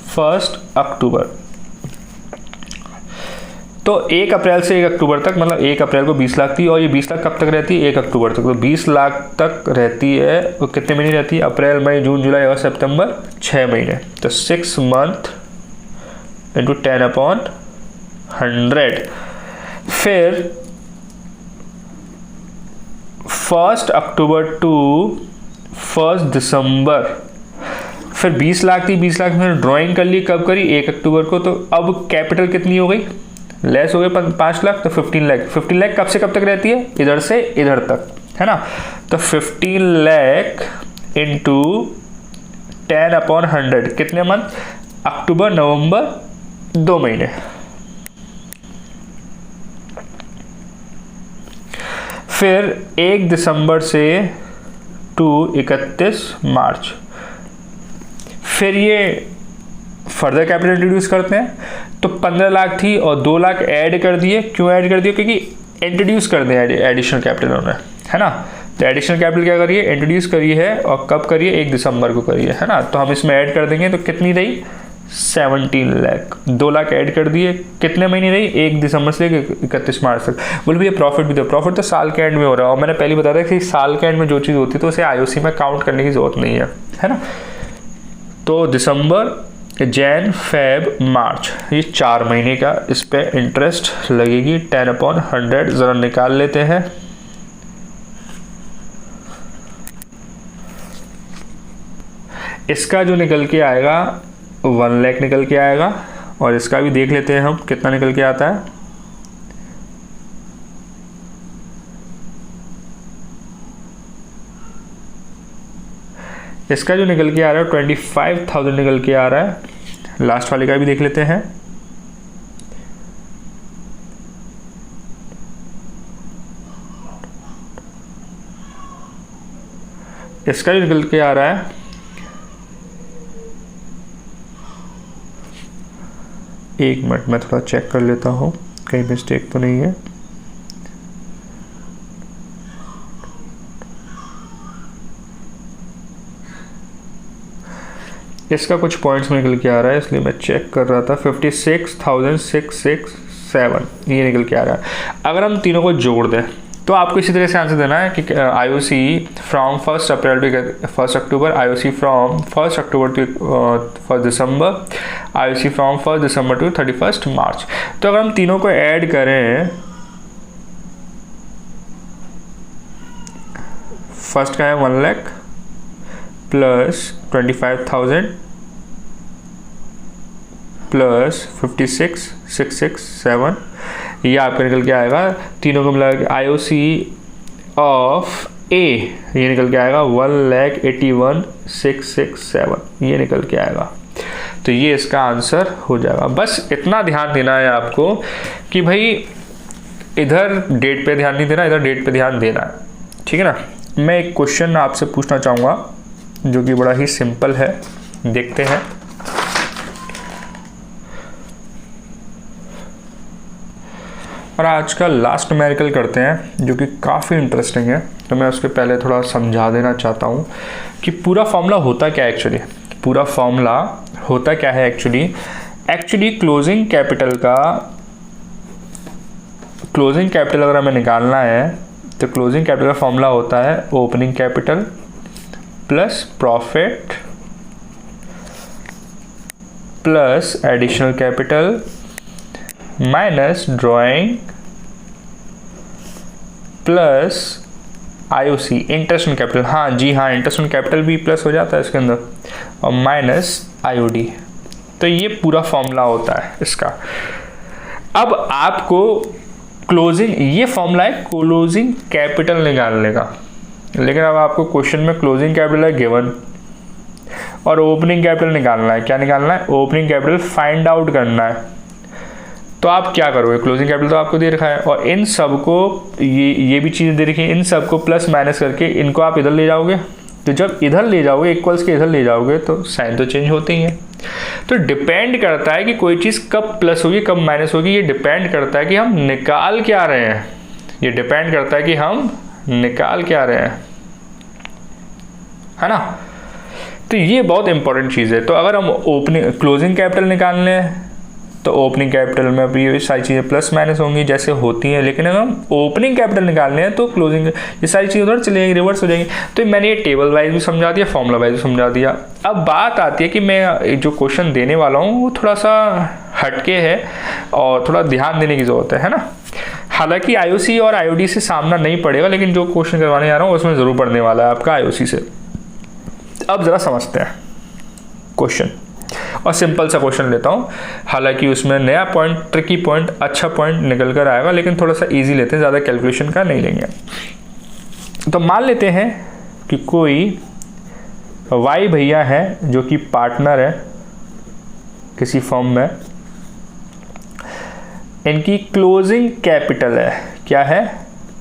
1 October. तो 1 अप्रैल से 1 अक्टूबर तक, मतलब 1 अप्रैल को 20 लाख थी, और ये 20 लाख कब तक रहती है? 1 अक्टूबर तक। तो 20 लाख तक रहती है। तो कितने महीने रहती है? अप्रैल, मई, जून, जुलाई, अगस्त, सितंबर, 6 महीने। तो 6 मंथ इंटू 10/100। फिर 1 अक्टूबर टू 1 दिसंबर। फिर 20 लाख थी, 20 लाख में ड्राइंग कर ली, कब करी? 1 अक्टूबर को। तो अब कैपिटल कितनी हो गई? लेस हो गए 5 लाख, तो 15 लाख। 15 लाख कब से कब तक रहती है? इधर से इधर तक, है ना। तो 15 लाख इंटू 10/100 कितने मंथ? अक्टूबर, नवंबर, 2 महीने। फिर 1 दिसंबर से टू 31 मार्च। फिर ये फर्दर कैपिटल इंट्रोड्यूस करते हैं। तो 15 लाख थी और 2 लाख ऐड कर दिए। क्यों ऐड कर दिए? क्योंकि इंट्रोड्यूस कर दिया एडिशनल कैपिटल उन्होंने, है ना। तो एडिशनल कैपिटल क्या करिए? इंट्रोड्यूस करिए है, और कब करिए? 1 दिसंबर को करिए, है ना। तो हम इसमें ऐड कर देंगे, तो कितनी रही? 17 लाख। 2 लाख ऐड कर दिए, कितने महीने रही? 1 दिसंबर से 31 मार्च तक। बोले भैया प्रॉफिट भी दो। प्रॉफिट तो साल के एंड में हो रहा है, और मैंने पहले बताया था कि साल के एंड में जो चीज़ होती है तो उसे आईओसी में काउंट करने की जरूरत नहीं है ना। तो दिसंबर, जैन, फेब, मार्च, ये 4 महीने का इस पे इंटरेस्ट लगेगी 10/100। ज़रा निकाल लेते हैं। इसका जो निकल के आएगा 1 लाख निकल के आएगा, और इसका भी देख लेते हैं हम कितना निकल के आता है। इसका जो निकल के आ रहा है 25,000 निकल के आ रहा है। लास्ट वाले का भी देख लेते हैं। इसका जो निकल के आ रहा है 1 मिनट, मैं थोड़ा चेक कर लेता हूँ कहीं मिस्टेक तो नहीं है। इसका कुछ पॉइंट्स में निकल के आ रहा है, इसलिए मैं चेक कर रहा था। 56,667 ये निकल के आ रहा है। अगर हम तीनों को जोड़ दें तो आपको इसी तरह से आंसर देना है कि IOC from 1 April to 1 October, IOC from 1 October to 1 December, IOC from 1 December to 31 March. तो अगर हम तीनों को ऐड करें, फर्स्ट का है 1 लाख प्लस 25,000 प्लस 56,667, ये आपका निकल के आएगा। तीनों को मिला के आईओसी ऑफ ए ये निकल के आएगा 1,81,667 ये निकल के आएगा। तो ये इसका आंसर हो जाएगा। बस इतना ध्यान देना है आपको कि भाई इधर डेट पे ध्यान नहीं देना, इधर डेट पे ध्यान देना है, ठीक है ना। मैं एक क्वेश्चन आपसे पूछना चाहूँगा जो कि बड़ा ही सिंपल है, देखते हैं। और आज का लास्ट न्यूमेरिकल करते हैं जो कि काफ़ी इंटरेस्टिंग है। तो मैं उसके पहले थोड़ा समझा देना चाहता हूँ कि पूरा फॉर्मूला होता क्या है एक्चुअली। पूरा फॉर्मूला होता क्या है एक्चुअली क्लोजिंग कैपिटल अगर हमें निकालना है तो क्लोजिंग कैपिटल का फॉर्मूला होता है opening capital plus profit plus additional capital minus drawing plus IOC interest on capital, हाँ जी हाँ, इंटरेस्ट ऑन कैपिटल भी प्लस हो जाता है इसके अंदर, और माइनस IOD। तो ये पूरा फॉर्मूला होता है इसका। अब आपको क्लोजिंग, ये फॉर्मूला है क्लोजिंग कैपिटल निकालने का, लेकिन अब आपको क्वेश्चन में क्लोजिंग कैपिटल है गिवन और ओपनिंग कैपिटल निकालना है। क्या निकालना है? ओपनिंग कैपिटल फाइंड आउट करना है। तो आप क्या करोगे? क्लोजिंग कैपिटल तो आपको दे रखा है और इन सब को, ये भी चीज़ दे रखी है, इन सब को प्लस माइनस करके इनको आप इधर ले जाओगे। तो जब इधर ले जाओगे, इक्वल्स के इधर ले जाओगे, तो साइन तो चेंज होते ही हैं। तो डिपेंड करता है कि कोई चीज़ कब प्लस होगी कब माइनस होगी, ये डिपेंड करता है कि हम निकाल क्या रहे हैं। ये डिपेंड करता है कि हम निकाल क्या रहे हैं, है ना। तो ये बहुत इंपॉर्टेंट चीज़ है। तो अगर हम ओपनिंग क्लोजिंग कैपिटल निकालने हैं तो ओपनिंग कैपिटल में अभी ये सारी चीज़ें प्लस माइनस होंगी जैसे होती हैं, लेकिन अगर हम ओपनिंग कैपिटल निकालने हैं तो क्लोजिंग, ये सारी चीज़ें उधर चली जाएंगी, रिवर्स हो जाएंगी। तो मैंने ये टेबल वाइज भी समझा दिया, फॉर्मूला वाइज भी समझा दिया। अब बात आती है कि मैं जो क्वेश्चन देने वाला हूँ वो थोड़ा सा हटके है और थोड़ा ध्यान देने की ज़रूरत है ना। हालांकि IOC और IOD से सामना नहीं पड़ेगा, लेकिन जो क्वेश्चन करवाने जा रहा हूँ उसमें ज़रूर पढ़ने वाला है आपका IOC से। अब ज़रा समझते हैं क्वेश्चन, और सिंपल सा क्वेश्चन लेता हूँ। हालांकि उसमें नया पॉइंट, ट्रिकी पॉइंट, अच्छा पॉइंट निकल कर आएगा, लेकिन थोड़ा सा इजी लेते हैं, ज़्यादा कैलकुलेशन का नहीं लेंगे। तो मान लेते हैं कि कोई Y भैया हैं जो कि पार्टनर है किसी फर्म में, इनकी क्लोजिंग कैपिटल है, क्या है?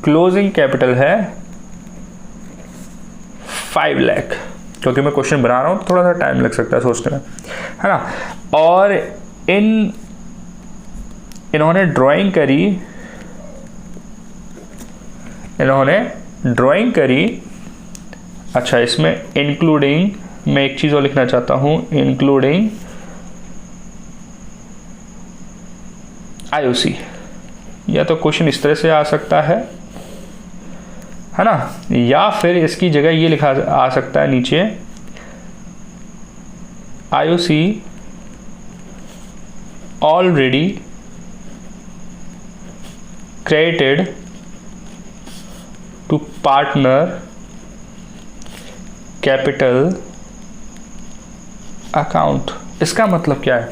क्लोजिंग कैपिटल है 5 लाख। क्योंकि मैं क्वेश्चन बना रहा हूँ थोड़ा सा टाइम लग सकता है सोचने में, है ना। और इन्होंने ड्राइंग करी, अच्छा इसमें इंक्लूडिंग, मैं एक चीज़ और लिखना चाहता हूँ, इंक्लूडिंग IOC। या तो क्वेश्चन इस तरह से आ सकता है ना, या फिर इसकी जगह ये लिखा आ सकता है नीचे, IOC already credited to partner capital account. इसका मतलब क्या है?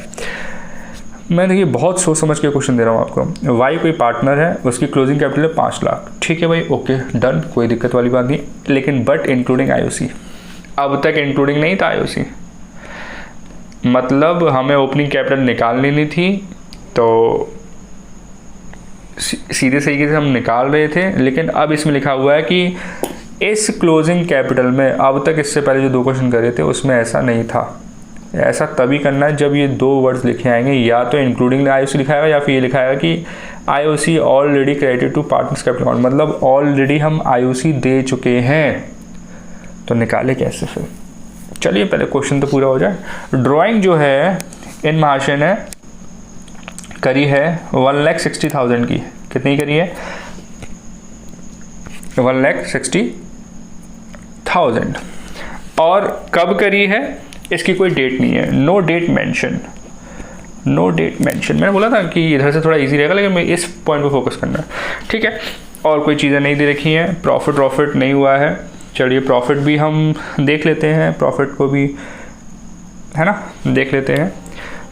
मैं देखिए बहुत सोच समझ के क्वेश्चन दे रहा हूँ आपको। वाई कोई पार्टनर है, उसकी क्लोजिंग कैपिटल है 5 लाख, ठीक है भाई, ओके डन, कोई दिक्कत वाली बात नहीं। लेकिन बट इंक्लूडिंग IOC, अब तक इंक्लूडिंग नहीं था IOC, मतलब हमें ओपनिंग कैपिटल निकाल लेनी थी, तो सीधे तरीके से हम निकाल रहे थे। लेकिन अब इसमें लिखा हुआ है कि इस क्लोजिंग कैपिटल में, अब तक इससे पहले जो 2 क्वेश्चन करे थे उसमें ऐसा नहीं था। ऐसा तभी करना है जब ये 2 वर्ड्स लिखे आएंगे, या तो इंक्लूडिंग IOC लिखाएगा या फिर ये लिखाएगा कि IOC already credited to partners capital account, मतलब ऑलरेडी हम IOC दे चुके हैं। तो निकाले कैसे फिर? चलिए पहले क्वेश्चन तो पूरा हो जाए। ड्राइंग जो है इन महाशय ने करी है 1,60,000 की। कितनी करी है? 1,60,000। और कब करी है इसकी कोई डेट नहीं है, no date mention, no date mention. मैंने बोला था कि इधर से थोड़ा इजी रहेगा, लेकिन मैं इस पॉइंट पे फोकस करना है, ठीक है। और कोई चीज़ें नहीं दे रखी हैं, प्रॉफिट नहीं हुआ है। चलिए प्रॉफिट भी हम देख लेते हैं, प्रॉफिट को भी, है ना, देख लेते हैं।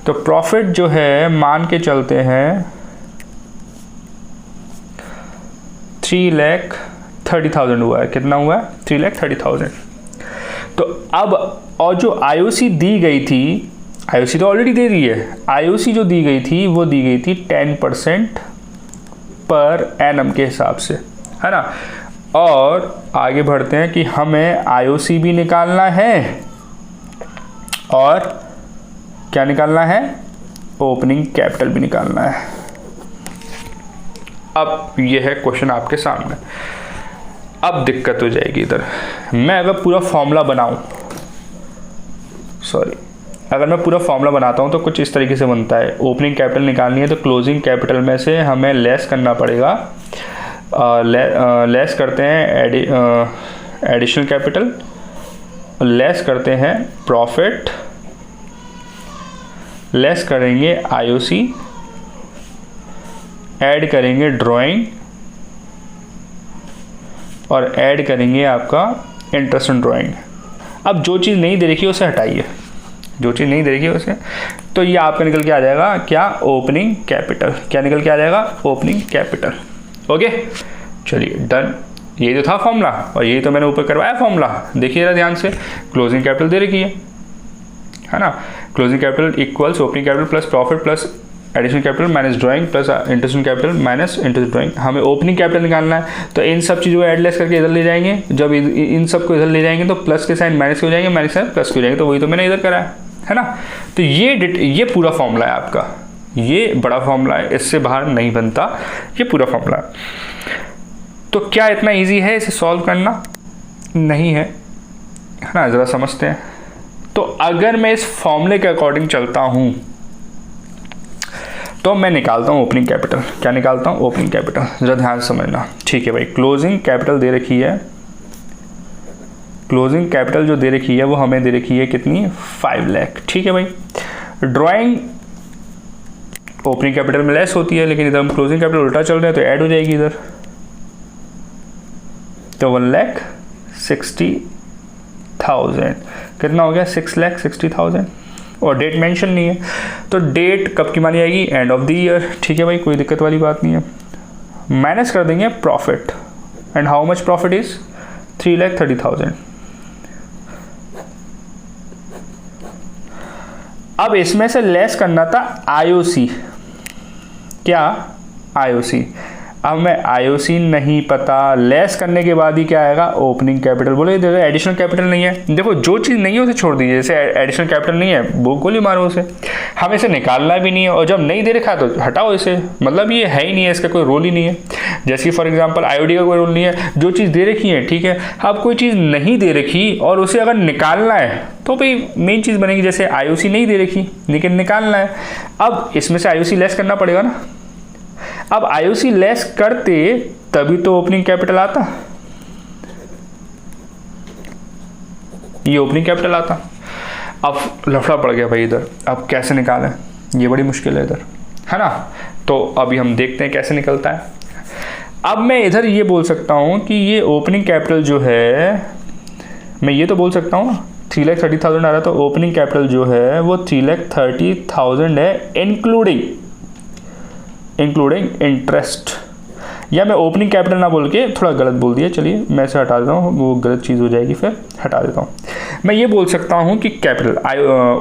तो प्रॉफिट जो है मान के चलते हैं 3,30,000 हुआ है। कितना हुआ है? 3,30,000। तो अब, और जो IOC दी गई थी, IOC तो ऑलरेडी दे दी है, IOC जो दी गई थी वो दी गई थी 10% पर एनम के हिसाब से, है ना। और आगे बढ़ते हैं कि हमें IOC भी निकालना है और क्या निकालना है? ओपनिंग कैपिटल भी निकालना है। अब यह है क्वेश्चन आपके सामने। अब दिक्कत हो जाएगी इधर। मैं अगर पूरा फॉर्मूला बनाऊं, अगर मैं पूरा फॉर्मूला बनाता हूं तो कुछ इस तरीके से बनता है। ओपनिंग कैपिटल निकालनी है तो क्लोजिंग कैपिटल में से हमें लेस करना पड़ेगा, लेस करते हैं एडिशनल कैपिटल, लेस करते हैं प्रॉफिट, लेस करेंगे IOC, ऐड करेंगे ड्राइंग, और ऐड करेंगे आपका इंटरेस्ट ऑन ड्राइंग। अब जो चीज़ नहीं दे रखी है उसे हटाइए, जो चीज़ नहीं दे रखी है उसे, तो ये आपका निकल के आ जाएगा क्या, ओपनिंग कैपिटल। क्या निकल के आ जाएगा, ओपनिंग कैपिटल। ओके चलिए डन। ये जो था फॉर्मूला और यही तो मैंने ऊपर करवाया फॉर्मूला, देखिए जरा ध्यान से। क्लोजिंग कैपिटल दे रखी है ना, closing capital equals opening capital plus profit plus additional capital minus drawing plus interest capital minus interest drawing. हमें ओपनिंग कैपिटल निकालना है, तो इन सब चीज़ों को एडलेस करके इधर ले जाएंगे। जब इन सब को इधर ले जाएंगे तो प्लस के साइन माइनस के हो जाएंगे, माइनस साइन प्लस के हो जाएंगे, तो वही तो मैंने इधर करा है ना। तो ये पूरा फॉर्मूला है आपका, ये बड़ा फॉर्मूला है, इससे बाहर नहीं बनता, ये पूरा फॉर्मूला है। तो क्या इतना इजी है इसे सॉल्व करना? नहीं है ना, ज़रा समझते हैं। तो अगर मैं इस फॉर्मूले के अकॉर्डिंग चलता हूं तो मैं निकालता हूं ओपनिंग कैपिटल। क्या निकालता हूं, ओपनिंग कैपिटल। ज़रा ध्यान से समझना, ठीक है भाई। क्लोजिंग कैपिटल दे रखी है, क्लोजिंग कैपिटल जो दे रखी है वो हमें दे रखी है कितनी, 5 लाख, ठीक है भाई। ड्राइंग ओपनिंग कैपिटल में लेस होती है, लेकिन इधर हम क्लोजिंग कैपिटल उल्टा चल रहे हैं तो ऐड हो जाएगी इधर, तो 1,60,000 कितना हो गया, 6,60,000। और डेट मेंशन नहीं है, तो डेट कब की मानी जाएगी, एंड ऑफ द ईयर, ठीक है भाई, कोई दिक्कत वाली बात नहीं है। माइनस कर देंगे profit, and how much profit is 3,30,000। अब इसमें से लेस करना था आईओसी। क्या, आईओसी। अब मैं आईओसी नहीं पता, लेस करने के बाद ही क्या आएगा, ओपनिंग कैपिटल। बोले देखो एडिशनल कैपिटल नहीं है, देखो जो चीज़ नहीं है उसे छोड़ दीजिए। जैसे एडिशनल कैपिटल नहीं है वो गोली मारो उसे, हमें इसे निकालना भी नहीं है, और जब नहीं दे रखा तो हटाओ इसे, मतलब ये है ही नहीं है, इसका कोई रोल ही नहीं है। जैसे फॉर एग्जाम्पल आईओडी का कोई रोल नहीं है, जो चीज़ दे रखी है, ठीक है। अब कोई चीज़ नहीं दे रखी और उसे अगर निकालना है तो भाई मेन चीज़ बनेगी, जैसे आईओसी नहीं दे रखी लेकिन निकालना है, अब इसमें से आईओसी लेस करना पड़ेगा ना। अब आईओसी लेस करते तभी तो ओपनिंग कैपिटल आता, ये ओपनिंग कैपिटल आता। अब लफड़ा पड़ गया भाई इधर, अब कैसे निकालें, ये बड़ी मुश्किल है इधर, है ना। तो अभी हम देखते हैं कैसे निकलता है। अब मैं इधर ये बोल सकता हूँ कि ये ओपनिंग कैपिटल जो है, मैं ये तो बोल सकता हूँ 3,30,000 आ रहा है, तो ओपनिंग कैपिटल जो है वो 3,30,000 है, इंक्लूडिंग इंटरेस्ट। या मैं ओपनिंग कैपिटल ना बोल के थोड़ा गलत बोल दिया, चलिए मैं इसे हटा देता हूँ, वो गलत चीज़ हो जाएगी, फिर हटा देता हूँ। मैं ये बोल सकता हूँ कि कैपिटल,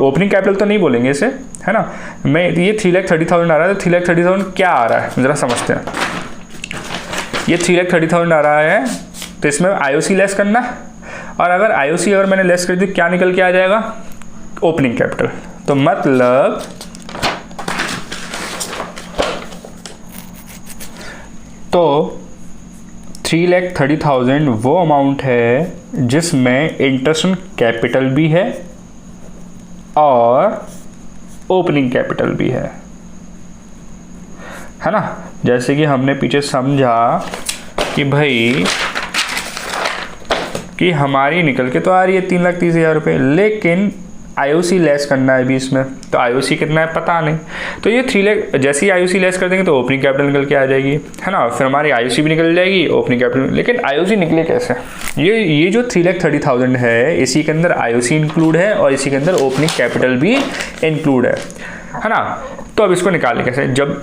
ओपनिंग कैपिटल तो नहीं बोलेंगे इसे, है ना। मैं ये 3,30,000 आ रहा है, तो 3,30,000 क्या आ रहा है ज़रा समझते हैं। ये 3,30,000 आ रहा है, तो इसमें आईओसी लेस करना है, और अगर आईओसी अगर मैंने लेस कर दी क्या निकल के आ जाएगा, ओपनिंग कैपिटल। तो मतलब तो 3,30,000 वो अमाउंट है जिसमें इंटरेस्ट ऑन कैपिटल भी है और ओपनिंग कैपिटल भी है ना। जैसे कि हमने पीछे समझा कि भाई कि हमारी निकल के तो आ रही है 3,30,000 रुपये, लेकिन आईओसी लेस करना है अभी इसमें, तो आईओसी कितना है पता नहीं। तो ये 3 लाख, जैसे ही आईओसी लेस कर देंगे तो ओपनिंग कैपिटल निकल के आ जाएगी, है ना। फिर हमारी आईओसी भी निकल जाएगी, ओपनिंग कैपिटल। लेकिन आईओसी निकले कैसे, ये जो 3,30,000 है इसी के अंदर आईओसी इंक्लूड है और इसी के अंदर ओपनिंग कैपिटल भी इंक्लूड है ना। तो अब इसको निकालें कैसे, जब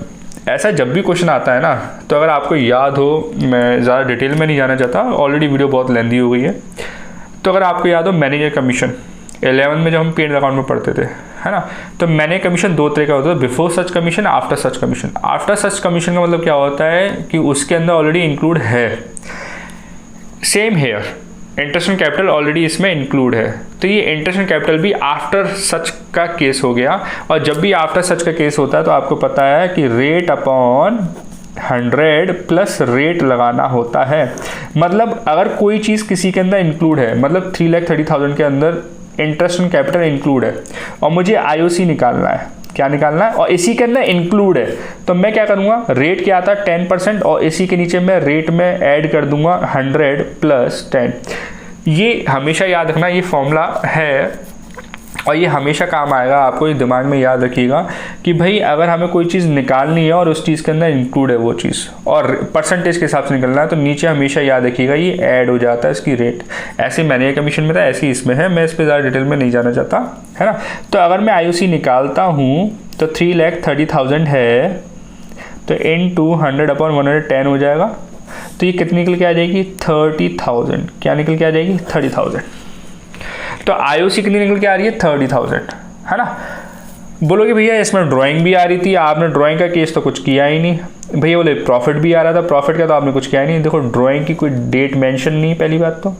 ऐसा जब भी क्वेश्चन आता है ना, तो अगर आपको याद हो, मैं ज़्यादा डिटेल में नहीं जाना चाहता, ऑलरेडी वीडियो बहुत लेंदी हो गई है, तो अगर आपको याद हो मैनेजर कमीशन 11 में जब हम पेड अकाउंट में पढ़ते थे, है ना, तो मैनेजर कमीशन 2 तरह का होता है, बिफोर सच commission, after such commission. After such commission का मतलब क्या होता है कि उसके अंदर ऑलरेडी इंक्लूड है, same here interest on capital already इसमें इंक्लूड है, तो ये इंटरेस्ट ऑन कैपिटल भी आफ्टर सच का केस हो गया। और जब भी आफ्टर सच का केस होता है तो आपको पता है कि रेट अपॉन 100 प्लस रेट लगाना होता है। मतलब अगर कोई चीज़ किसी के अंदर इंक्लूड है, मतलब 3,30,000 के अंदर इंटरेस्ट ऑन कैपिटल इंक्लूड है और मुझे आईओसी निकालना है, क्या निकालना है, और इसी के अंदर इंक्लूड है, तो मैं क्या करूँगा, रेट क्या आता है 10%, और इसी के नीचे मैं रेट में ऐड कर दूंगा 100 प्लस 10। ये हमेशा याद रखना, ये फॉर्मूला है और ये हमेशा काम आएगा, आपको ये दिमाग में याद रखिएगा कि भाई अगर हमें कोई चीज़ निकालनी है और उस चीज़ के अंदर इंक्लूड है वो चीज़ और परसेंटेज के हिसाब से निकलना है, तो नीचे हमेशा याद रखिएगा ये ऐड हो जाता है इसकी रेट। ऐसे मैंने कमीशन में था, ऐसे ही इसमें है, मैं इस पर ज़्यादा डिटेल में नहीं जाना चाहता, है ना। तो अगर मैं IOC निकालता हूँ तो 3,30,000 है, तो इन 100/110 हो जाएगा, तो ये कितनी निकल के आ जाएगी 30,000। क्या निकल के आ जाएगी 30,000। तो IOC कितनी निकल के आ रही है 30,000, है ना। बोलोगे भैया इसमें ड्राइंग भी आ रही थी, आपने ड्राइंग का केस तो कुछ किया ही नहीं। भैया बोले प्रॉफिट भी आ रहा था, प्रॉफिट का तो आपने कुछ किया ही नहीं। देखो ड्राइंग की कोई डेट मेंशन नहीं, पहली बात तो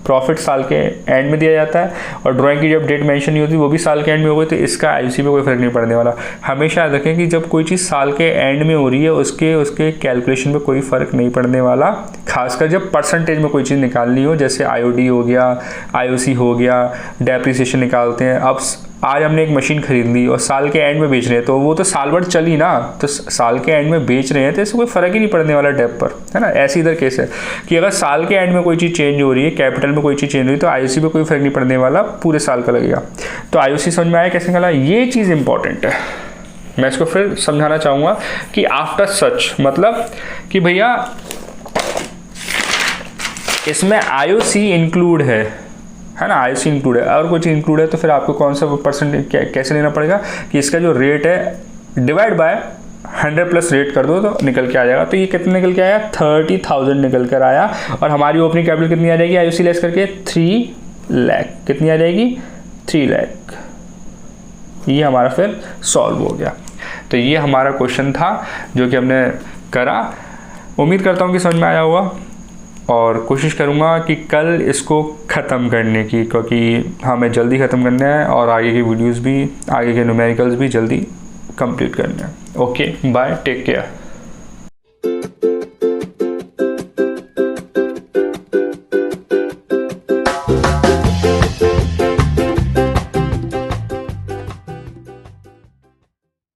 प्रॉफिट साल के एंड में दिया जाता है और ड्राइंग की जब डेट मेंशन नहीं होती वो भी साल के एंड में हो गई, तो इसका IOC पे कोई फर्क नहीं पड़ने वाला। हमेशा याद रखें कि जब कोई चीज़ साल के एंड में हो रही है उसके कैलकुलेशन पे कोई फ़र्क नहीं पड़ने वाला, खासकर जब परसेंटेज में कोई चीज़ निकालनी हो, जैसे IOD हो गया, IOC हो गया, डेप्रिसिएशन निकालते हैं। अब आज हमने एक मशीन खरीद ली और साल के एंड में बेच रहे हैं, तो वो तो साल भर चली ना, तो साल के एंड में बेच रहे हैं तो इससे कोई फ़र्क ही नहीं पड़ने वाला डेप पर, है ना। ऐसे इधर केस है कि अगर साल के एंड में कोई चीज़ चेंज हो रही है, कैपिटल में कोई चीज़ चेंज हो रही है, तो IOC पे कोई फ़र्क नहीं पड़ने वाला, पूरे साल का लगेगा। तो IOC समझ में आया कैसे निकाला, ये चीज़ इंपॉर्टेंट है। मैं इसको फिर समझाना चाहूँगा कि आफ्टर सच मतलब कि भैया इसमें IOC इंक्लूड है ना, IOC इंक्लूड है। अगर कोई चीज़ इंक्लूड है तो फिर आपको कौन सा परसेंट कैसे लेना पड़ेगा कि इसका जो रेट है डिवाइड बाय 100 प्लस रेट कर दो तो निकल के आ जाएगा। तो ये कितना निकल के आया 30,000 निकल कर आया, और हमारी ओपनिंग कैपिटल कितनी आ जाएगी IOC लेस करके 3 लाख। कितनी आ जाएगी 3 लाख। ये हमारा फिर सॉल्व हो गया। तो ये हमारा क्वेश्चन था जो कि हमने करा। उम्मीद करता हूँ कि समझ में आया होगा और कोशिश करूँगा कि कल इसको ख़त्म करने की, क्योंकि हमें जल्दी ख़त्म करना है और आगे के वीडियोस भी, आगे के न्यूमेरिकल्स भी जल्दी कंप्लीट करने हैं। Okay bye, take care.